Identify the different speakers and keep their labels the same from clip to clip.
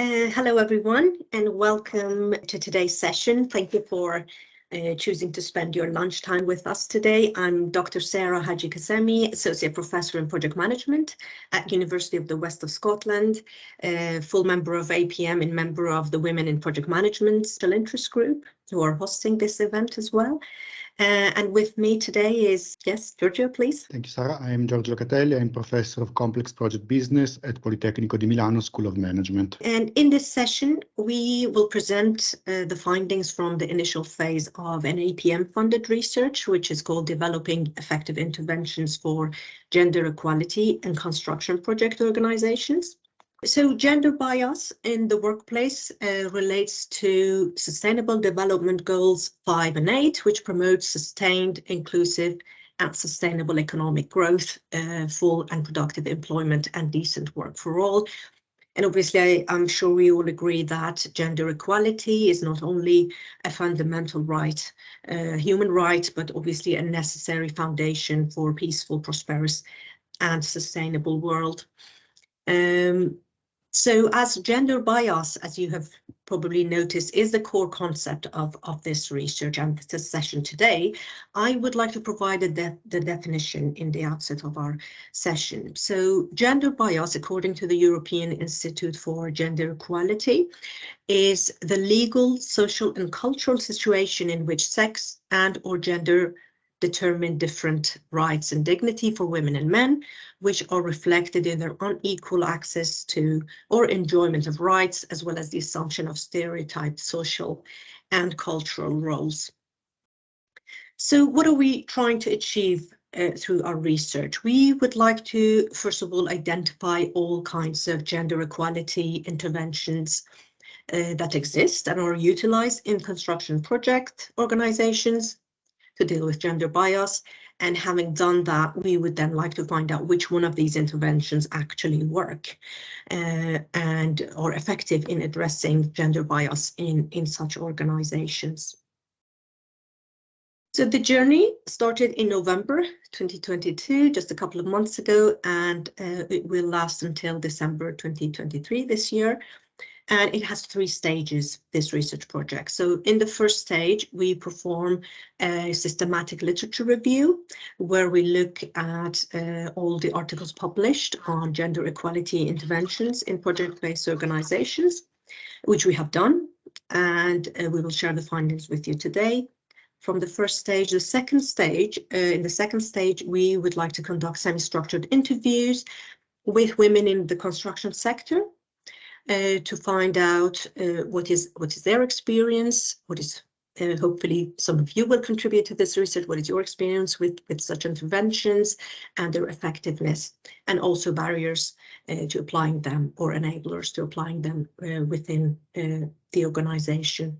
Speaker 1: Hello, everyone, and welcome to today's session. Thank you for choosing to spend your lunchtime with us today. I'm Dr. Sara Hajikazemi, Associate Professor in Project Management at University of the West of Scotland, full member of APM and member of the Women in Project Management Special Interest Group, who are hosting this event as well. And with me today is, yes, Giorgio, please.
Speaker 2: Thank you, Sara. I am Giorgio Locatelli. I'm Professor of Complex Project Business at Politecnico di Milano School of Management.
Speaker 1: And in this session, we will present the findings from the initial phase of an APM-funded research, which is called Developing Effective Interventions for Gender Equality in Construction Project Organizations. So gender bias in the workplace relates to Sustainable Development Goals 5 and 8, which promote sustained, inclusive, and sustainable economic growth, full and productive employment, and decent work for all. And obviously, I'm sure we all agree that gender equality is not only a fundamental right, human right, but obviously a necessary foundation for a peaceful, prosperous, and sustainable world. So as gender bias, as you have probably noticed, is the core concept of this research and this session today, I would like to provide the definition in the outset of our session. So gender bias, according to the European Institute for Gender Equality, is the legal, social, and cultural situation in which sex and/or gender determine different rights and dignity for women and men, which are reflected in their unequal access to or enjoyment of rights, as well as the assumption of stereotyped social and cultural roles. So what are we trying to achieve through our research? We would like to, first of all, identify all kinds of gender equality interventions that exist and are utilized in construction project organizations to deal with gender bias. And having done that, we would then like to find out which one of these interventions actually work and are effective in addressing gender bias in such organizations. So the journey started in November 2022, just a couple of months ago, and it will last until December 2023 this year. And it has 3 stages, this research project. So in the first stage, we perform a systematic literature review, where we look at all the articles published on gender equality interventions in project-based organizations, which we have done, and we will share the findings with you today. From the first stage, the second stage, in the second stage, we would like to conduct semi-structured interviews with women in the construction sector, to find out what is their experience, what is hopefully some of you will contribute to this research, what is your experience with such interventions and their effectiveness, and also barriers to applying them or enablers to applying them within the organization.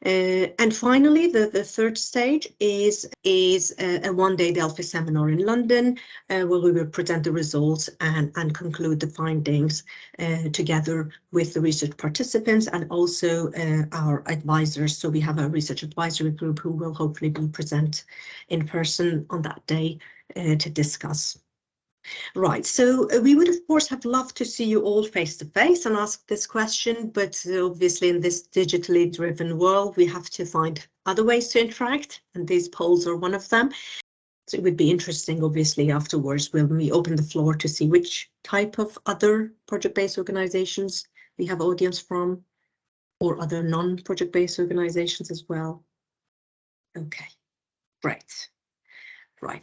Speaker 1: And finally, the third stage is a one-day Delphi seminar in London, where we will present the results and conclude the findings together with the research participants and also our advisors. So we have a research advisory group who will hopefully be present in person on that day to discuss. Right, so we would of course have loved to see you all face to face and ask this question, but obviously in this digitally driven world, we have to find other ways to interact, and these polls are one of them. So it would be interesting, obviously, afterwards when we open the floor to see which type of other project-based organizations we have audience from, or other non-project-based organizations as well. Okay, right,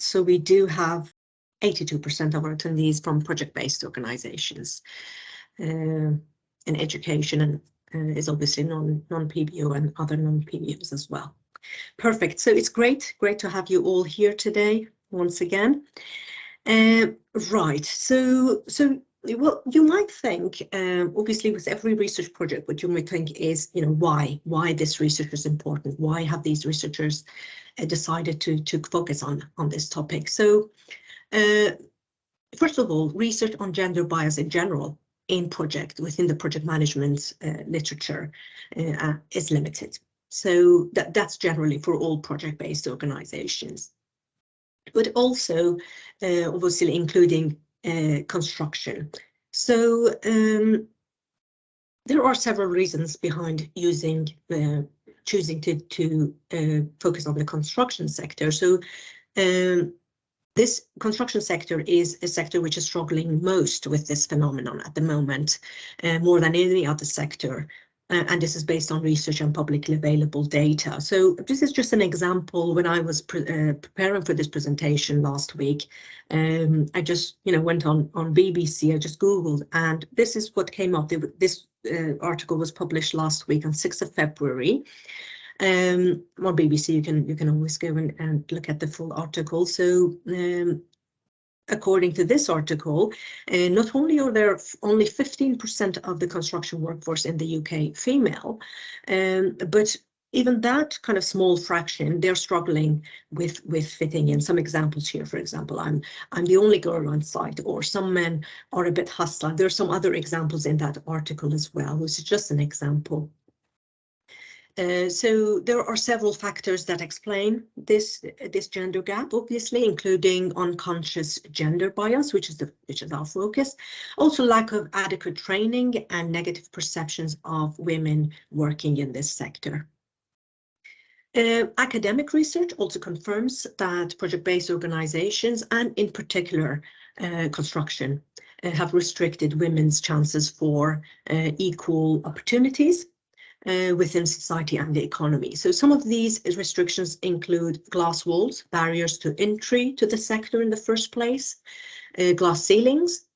Speaker 1: so we do have 82% of our attendees from project-based organizations, and education and is obviously non-PBO and other non-PBOs as well. Perfect. So it's great to have you all here today once again. Right. So well, you might think, obviously, with every research project, what you might think is, why this research is important. Why have these researchers decided to focus on this topic? So. First of all, research on gender bias in general within the project management literature is limited. So that's generally for all project-based organizations, but also obviously including construction. So there are several reasons behind choosing to focus on the construction sector. So this construction sector is a sector which is struggling most with this phenomenon at the moment, more than any other sector. And this is based on research and publicly available data. So this is just an example. When I was preparing for this presentation last week, I just went on BBC, I just Googled, and this is what came up. This article was published last week on 6th of February. On BBC, you can always go and look at the full article. So according to this article, not only are there only 15% of the construction workforce in the UK female, but even that kind of small fraction, they're struggling with fitting in. Some examples here, for example, I'm the only girl on site, or some men are a bit hostile. There are some other examples in that article as well, which is just an example. So there are several factors that explain this gender gap, obviously, including unconscious gender bias, which is our focus. Also, lack of adequate training and negative perceptions of women working in this sector. Academic research also confirms that project-based organizations, and in particular construction, have restricted women's chances for equal opportunities within society and the economy. So some of these restrictions include glass walls, barriers to entry to the sector in the first place, glass ceilings,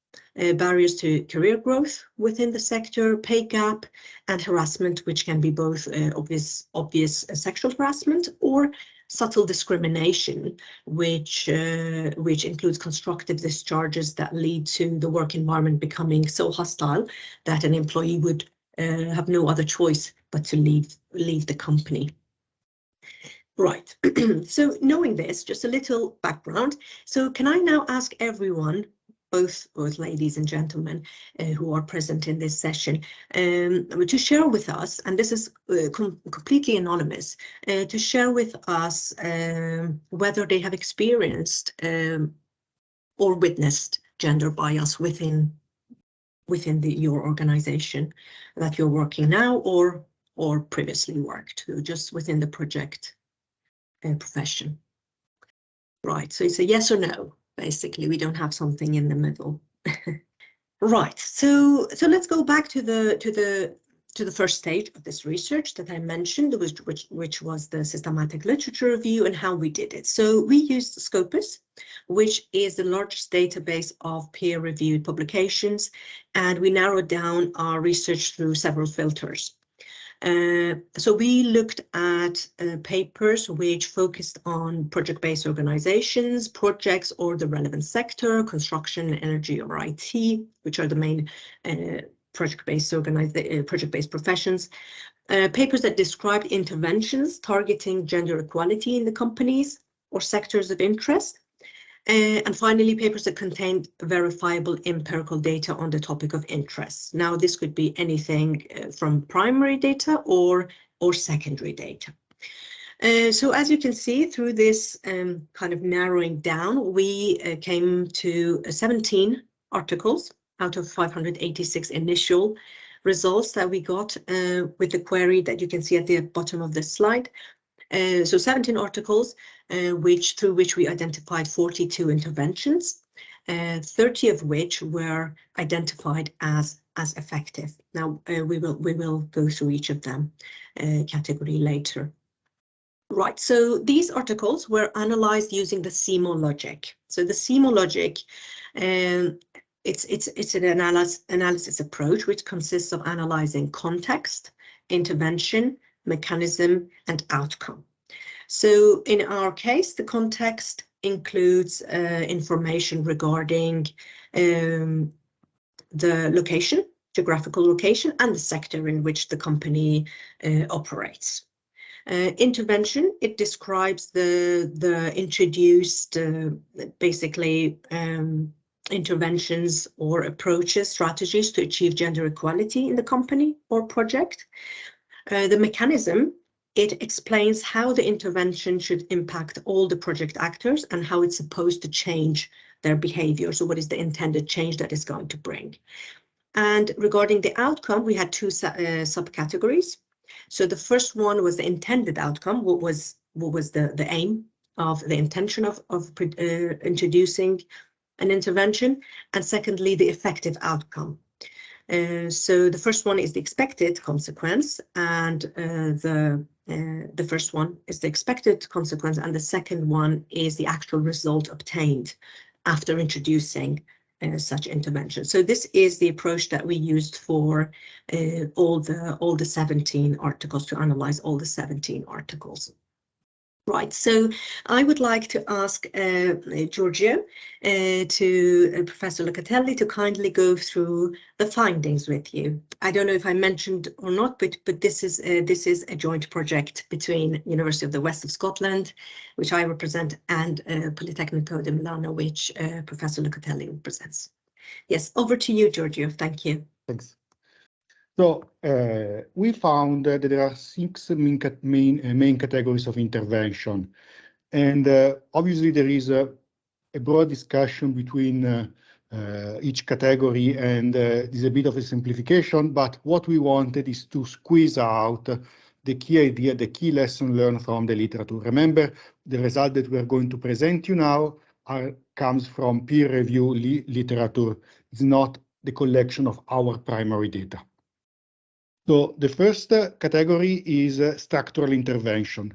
Speaker 1: barriers to career growth within the sector, pay gap, and harassment, which can be both obvious sexual harassment or subtle discrimination, which includes constructive discharges that lead to the work environment becoming so hostile that an employee would have no other choice but to leave the company. Right, so knowing this, just a little background. So can I now ask everyone, both ladies and gentlemen who are present in this session, to share with us, and this is completely anonymous, to share with us whether they have experienced or witnessed gender bias within your organization that you're working now or previously worked, just within the project profession. Right, so it's a yes or no. Basically, we don't have something in the middle. Right, so let's go back to the first stage of this research that I mentioned, which was the systematic literature review and how we did it. So we used Scopus, which is the largest database of peer-reviewed publications, and we narrowed down our research through several filters. So we looked at papers which focused on project-based organizations, projects, or the relevant sector, construction, energy, or IT, which are the main project-based professions. Papers that described interventions targeting gender equality in the companies or sectors of interest. And finally, papers that contained verifiable empirical data on the topic of interest. Now, this could be anything from primary data or secondary data. So as you can see, through this kind of narrowing down, we came to 17 articles out of 586 initial results that we got with the query that you can see at the bottom of the slide. So 17 articles, through which we identified 42 interventions, 30 of which were identified as effective. Now we will go through each of them category later. Right, so these articles were analyzed using the CMO logic. So the CMO logic, it's an analysis approach which consists of analyzing context, intervention, mechanism, and outcome. So in our case, the context includes information regarding the location, geographical location, and the sector in which the company operates. Intervention, it describes the introduced basically interventions or approaches, strategies to achieve gender equality in the company or project. The mechanism, it explains how the intervention should impact all the project actors and how it's supposed to change their behavior. So what is the intended change that it's going to bring? And regarding the outcome, we had two subcategories. So the first one was the intended outcome. What was the aim of the intention of introducing an intervention, and secondly, the effective outcome. So the first one is the expected consequence, and the first one is the expected consequence, and the second one is the actual result obtained after introducing such intervention. So this is the approach that we used for all the 17 articles, to analyze all the 17 articles. Right, so I would like to ask Giorgio, Professor Locatelli, to kindly go through the findings with you. I don't know if I mentioned or not, but this is a joint project between University of the West of Scotland, which I represent, and Politecnico di Milano, which Professor Locatelli represents. Yes, over to you, Giorgio. Thank you.
Speaker 2: Thanks. So we found that there are 6 main categories of intervention, and obviously there is a broad discussion between each category, and this is a bit of a simplification, but what we wanted is to squeeze out the key idea, the key lesson learned from the literature. Remember, the result that we are going to present you now comes from peer review literature. It's not the collection of our primary data. So the first category is structural intervention.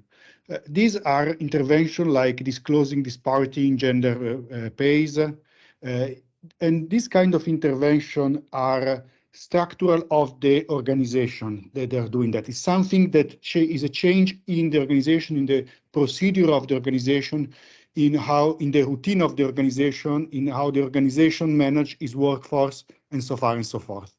Speaker 2: These are interventions like disclosing disparity in gender pays, and this kind of intervention are structural of the organization that they are doing that. It's something that is a change in the organization, in the procedure of the organization, in the routine of the organization, in how the organization manages its workforce, and so far and so forth.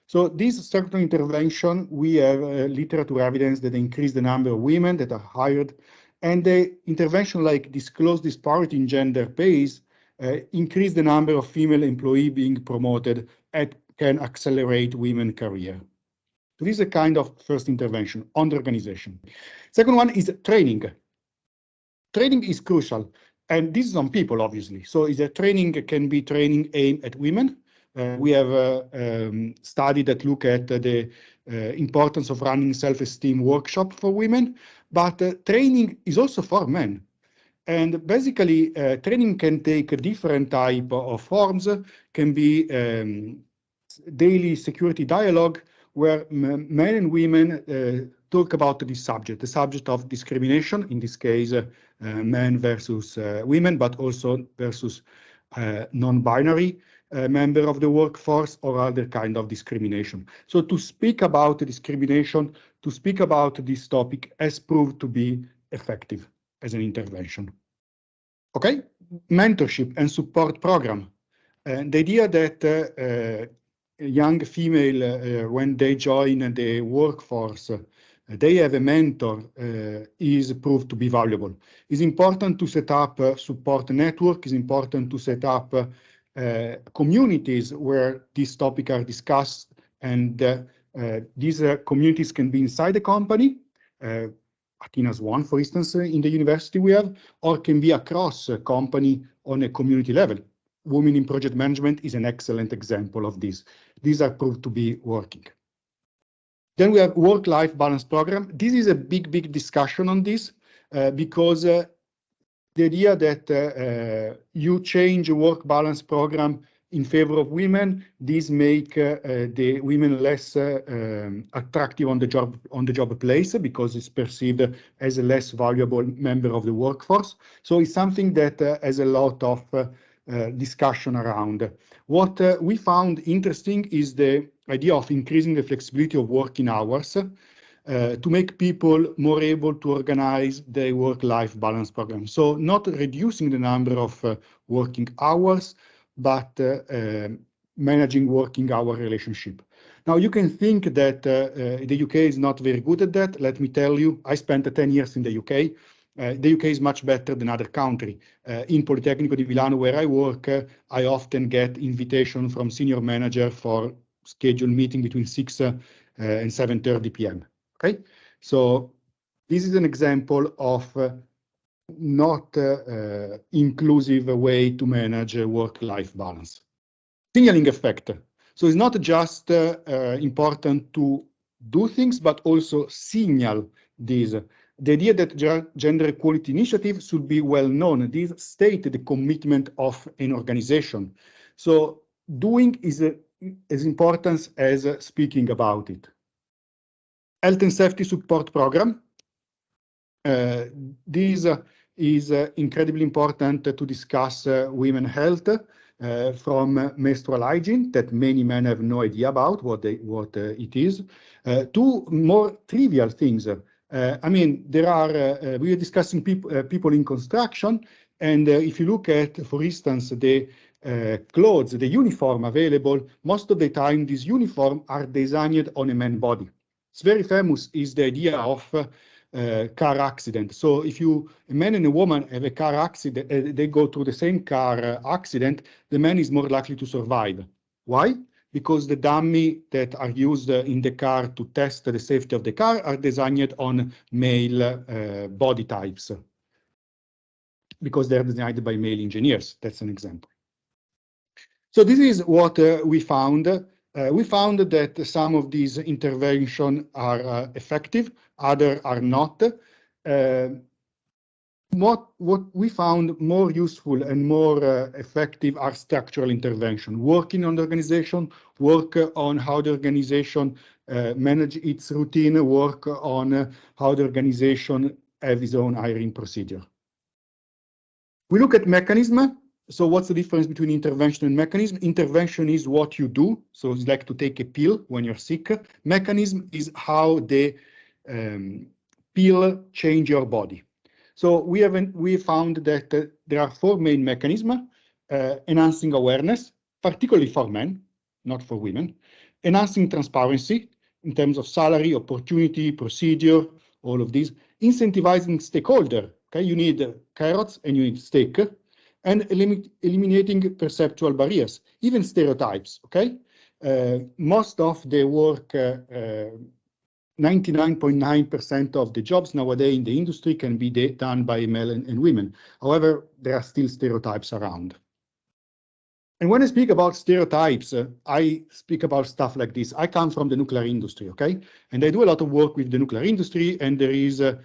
Speaker 2: So this structural intervention, we have literature evidence that increase the number of women that are hired, and the intervention like disclose disparity in gender pays increase the number of female employees being promoted and can accelerate women's career. So this is a kind of first intervention on the organization. Second one is training. Training is crucial, and this is on people, obviously. So training can be training aimed at women. We have a study that look at the importance of running self-esteem workshop for women, but training is also for men. And basically, training can take a different type of forms, can be daily security dialogue, where men and women talk about this subject, the subject of discrimination, in this case, men versus women, but also versus non-binary member of the workforce or other kind of discrimination. So to speak about discrimination, to speak about this topic has proved to be effective as an intervention. Okay, mentorship and support program. The idea that young female, when they join the workforce, they have a mentor is proved to be valuable. It's important to set up a support network. It's important to set up communities where these topics are discussed, and these communities can be inside the company. Athena's one, for instance, in the university we have, or can be across a company on a community level. Women in project management is an excellent example of this. These are proved to be working. Then we have work-life balance program. This is a big discussion on this because the idea that you change a work balance program in favor of women, this make the women less attractive on the job place, because it's perceived as a less valuable member of the workforce. So it's something that has a lot of discussion around. What we found interesting is the idea of increasing the flexibility of working hours to make people more able to organize their work-life balance program. So not reducing the number of working hours, but managing working hour relationship. Now you can think that the UK is not very good at that. Let me tell you, I spent 10 years in the UK. The UK is much better than other countries. In Politecnico di Milano, where I work, I often get invitation from senior manager for scheduled meeting between 6 and 7:30 p.m. Okay, so this is an example of not inclusive way to manage work-life balance. Signaling effect. So it's not just important to do things, but also signal these. The idea that gender equality initiative should be well known. These state the commitment of an organization. So doing is as important as speaking about it. Health and safety support program. This is incredibly important to discuss women's health from menstrual hygiene that many men have no idea about what it is, to more trivial things. I mean, there are, we are discussing people in construction, and if you look at, for instance, the clothes, the uniform available, most of the time these uniforms are designed on a man's body. It's very famous is the idea of car accident. So if a man and a woman have a car accident, they go through the same car accident, the man is more likely to survive. Why? Because the dummy that are used in the car to test the safety of the car are designed on male body types, because they're designed by male engineers. That's an example. So this is what we found. We found that some of these interventions are effective, others are not. What we found more useful and more effective are structural intervention, working on the organization, work on how the organization manage its routine, work on how the organization have its own hiring procedure. We look at mechanism. So what's the difference between intervention and mechanism? Intervention is what you do. So it's like to take a pill when you're sick. Mechanism is how the pill change your body. So we found that there are 4 main mechanisms: enhancing awareness, particularly for men, not for women; enhancing transparency in terms of salary, opportunity, procedure, all of these; incentivizing stakeholder. Okay, you need carrots and you need stick; and eliminating perceptual barriers, even stereotypes. Okay, most of the work. 99.9% of the jobs nowadays in the industry can be done by men and women. However, there are still stereotypes around. And when I speak about stereotypes, I speak about stuff like this. I come from the nuclear industry, okay? And I do a lot of work with the nuclear industry, and there is a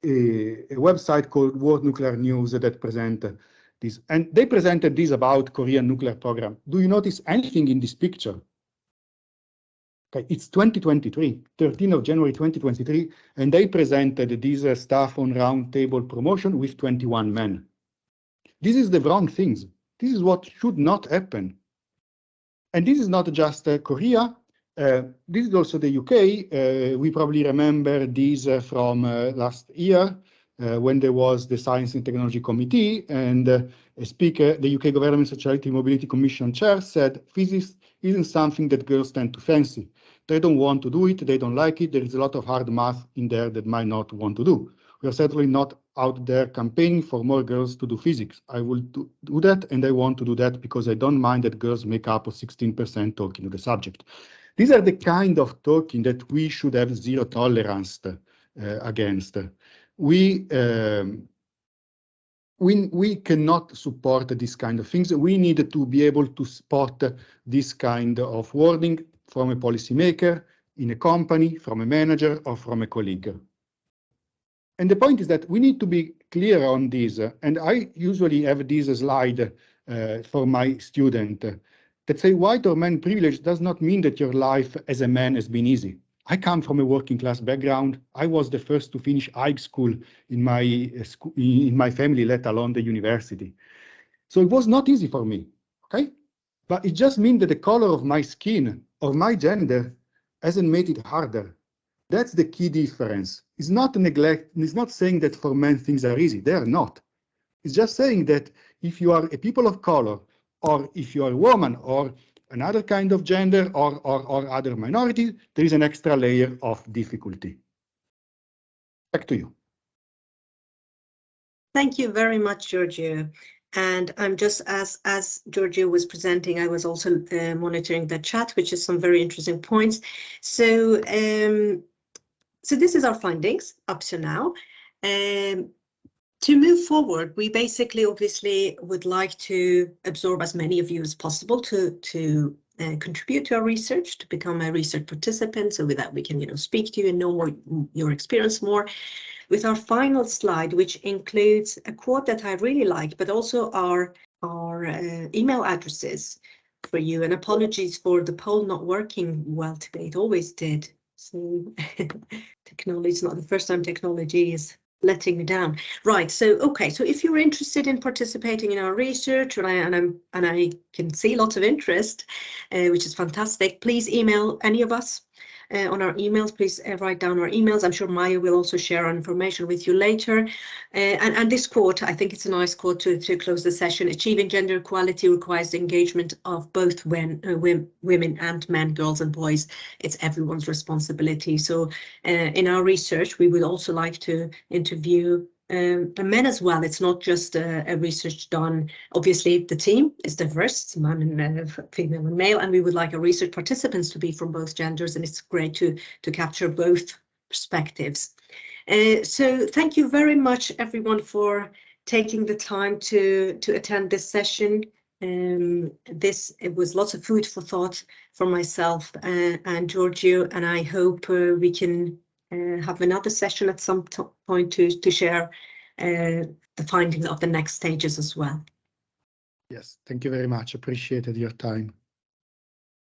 Speaker 2: website called World Nuclear News that present this. And they presented this about Korean nuclear program. Do you notice anything in this picture? Okay, it's 2023, 13th of January 2023, and they presented this stuff on roundtable promotion with 21 men. This is the wrong things. This is what should not happen. And this is not just Korea. This is also the UK. We probably remember this from last year when there was the Science and Technology Committee, and a speaker, the UK Government Sexuality and Mobility Commission chair, said physics isn't something that girls tend to fancy. They don't want to do it, they don't like it, there is a lot of hard math in there that might not want to do. We are certainly not out there campaigning for more girls to do physics. I will do that, and I want to do that because I don't mind that girls make up 16% talking to the subject. These are the kind of talking that we should have zero tolerance against. We cannot support these kind of things. We need to be able to spot this kind of wording from a policymaker, in a company, from a manager, or from a colleague. And the point is that we need to be clear on this. And I usually have this slide for my student that say white or man privilege does not mean that your life as a man has been easy. I come from a working class background. I was the first to finish high school in my family, let alone the university. So it was not easy for me, okay? But it just means that the color of my skin or my gender hasn't made it harder. That's the key difference. It's not neglect. It's not saying that for men things are easy. They are not. It's just saying that if you are a people of color, or if you are a woman, or another kind of gender, or other minority, there is an extra layer of difficulty. Back to you.
Speaker 1: Thank you very much, Giorgio. And I'm just, as Giorgio was presenting, I was also monitoring the chat, which is some very interesting points. So, so this is our findings up to now. to move forward, we basically obviously would like to absorb as many of you as possible to contribute to our research, to become a research participant, so with that we can speak to you and know more, your experience more. With our final slide, which includes a quote that I really like, but also our email addresses for you. And apologies for the poll not working well today. It always did. So technology is not the first time technology is letting me down. Right. So okay. So if you're interested in participating in our research, and I can see lots of interest, which is fantastic. Please email any of us. On our emails, please write down our emails. I'm sure Maya will also share our information with you later. And this quote, I think it's a nice quote to close the session. Achieving gender equality requires the engagement of both women and men, girls and boys. It's everyone's responsibility. So in our research, we would also like to interview men as well. It's not just a research done. Obviously, the team is diverse, man and female and male, and we would like our research participants to be from both genders, and it's great to capture both perspectives. So thank you very much, everyone, for taking the time to attend this session. It was lots of food for thought for myself and Giorgio, and I hope we can have another session at some point to share the findings of the next stages as well.
Speaker 2: Yes, thank you very much. Appreciated your time.